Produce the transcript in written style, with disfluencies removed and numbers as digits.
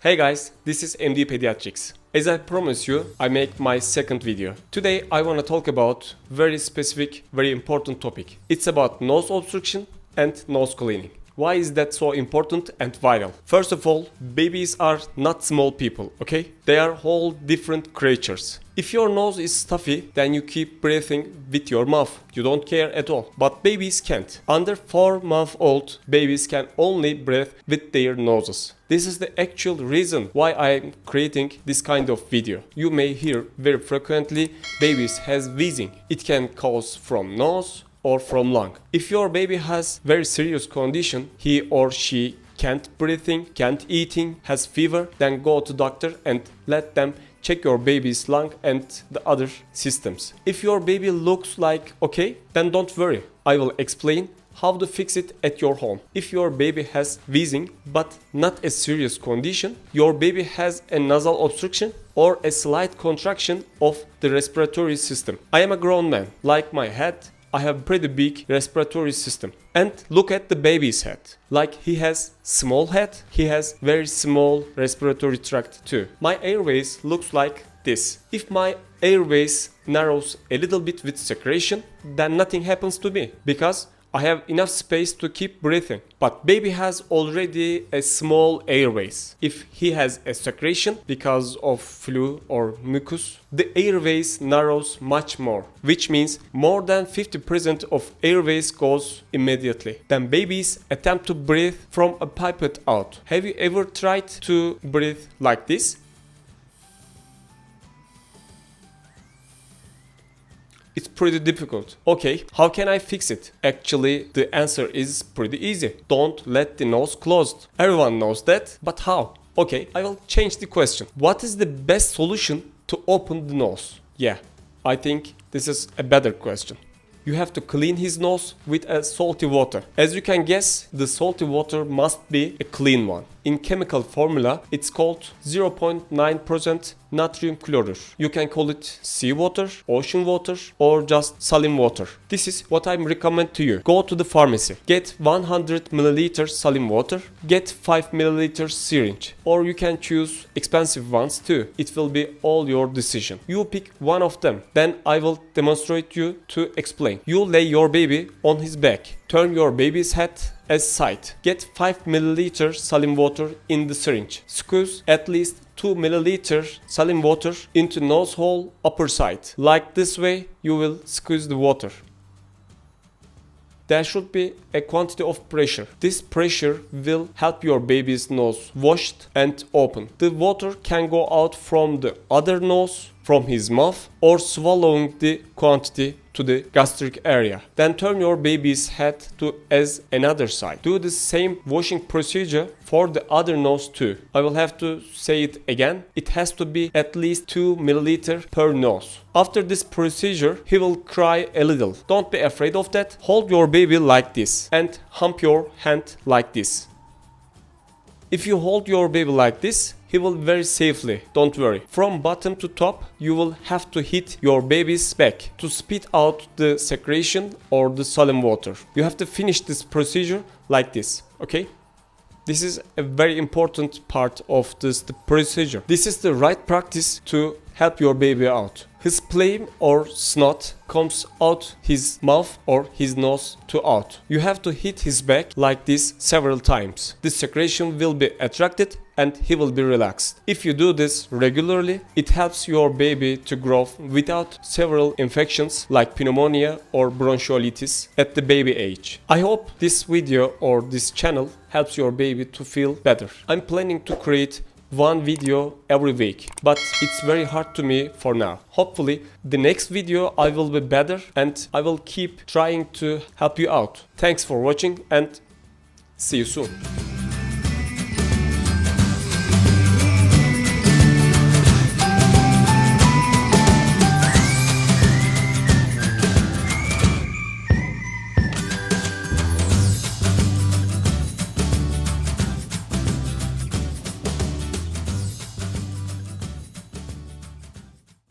Hey guys, this is MD Pediatrics. As I promised you, I make my second video. Today I want to talk about very specific, very important topic. It's about nose obstruction and nose cleaning. Why is that so important and vital? First of all, babies are not small people, okay? They are whole different creatures. If your nose is stuffy, then you keep breathing with your mouth. You don't care at all. But babies can't. Under 4-month-old babies can only breathe with their noses. This is the actual reason why I'm creating this kind of video. You may hear very frequently babies has wheezing. It can cause from nose or from lung. If your baby has very serious condition, he or she can't breathing, can't eating, has fever, then go to doctor and let them check your baby's lung and the other systems. If your baby looks like okay, then don't worry. I will explain how to fix it at your home. If your baby has wheezing but not a serious condition, your baby has a nasal obstruction or a slight contraction of the respiratory system. I am a grown man. Like my head, I have pretty big respiratory system. And look at the baby's head. Like he has small head, he has very small respiratory tract too. My airways looks like this. If my airways narrows a little bit with secretion, then nothing happens to me because I have enough space to keep breathing. But baby has already a small airways. If he has a secretion because of flu or mucus, the airways narrows much more, which means more than 50% of airways goes immediately. Then babies attempt to breathe from a pipette out. Have you ever tried to breathe like this? It's pretty difficult. Okay, how can I fix it? Actually, the answer is pretty easy. Don't let the nose closed. Everyone knows that, but how? Okay, I will change the question. What is the best solution to open the nose? Yeah, I think this is a better question. You have to clean his nose with a salty water. As you can guess, the salty water must be a clean one. In chemical formula, it's called 0.9% natrium chloride. You can call it seawater, ocean water, or just saline water. This is what I recommend to you. Go to the pharmacy, get 100 ml saline water, get 5 ml syringe, or you can choose expensive ones too. It will be all your decision. You pick one of them, then I will demonstrate you to explain. You lay your baby on his back. Turn your baby's head as side. Get 5 ml saline water in the syringe. Squeeze at least 2 ml saline water into nose hole upper side. Like this way, you will squeeze the water. There should be a quantity of pressure. This pressure will help your baby's nose washed and open. The water can go out from the other nose, from his mouth, or swallowing the quantity to the gastric area. Then turn your baby's head to as another side. Do the same washing procedure for the other nose too. I will have to say it again. It has to be at least 2 ml per nose. After this procedure, he will cry a little. Don't be afraid of that. Hold your baby like this and hump your hand like this. If you hold your baby like this, he will very safely, don't worry. From bottom to top, you will have to hit your baby's back to spit out the secretion or the saline water. You have to finish this procedure like this, okay? This is a very important part of the procedure. This is the right practice to help your baby out. His phlegm or snot comes out his mouth or his nose to out. You have to hit his back like this several times. The secretion will be attracted and he will be relaxed. If you do this regularly, it helps your baby to grow without several infections like pneumonia or bronchiolitis at the baby age. I hope this video or this channel helps your baby to feel better. I'm planning to create one video every week, but it's very hard to me for now. Hopefully the next video I will be better and I will keep trying to help you out. Thanks for watching and see you soon.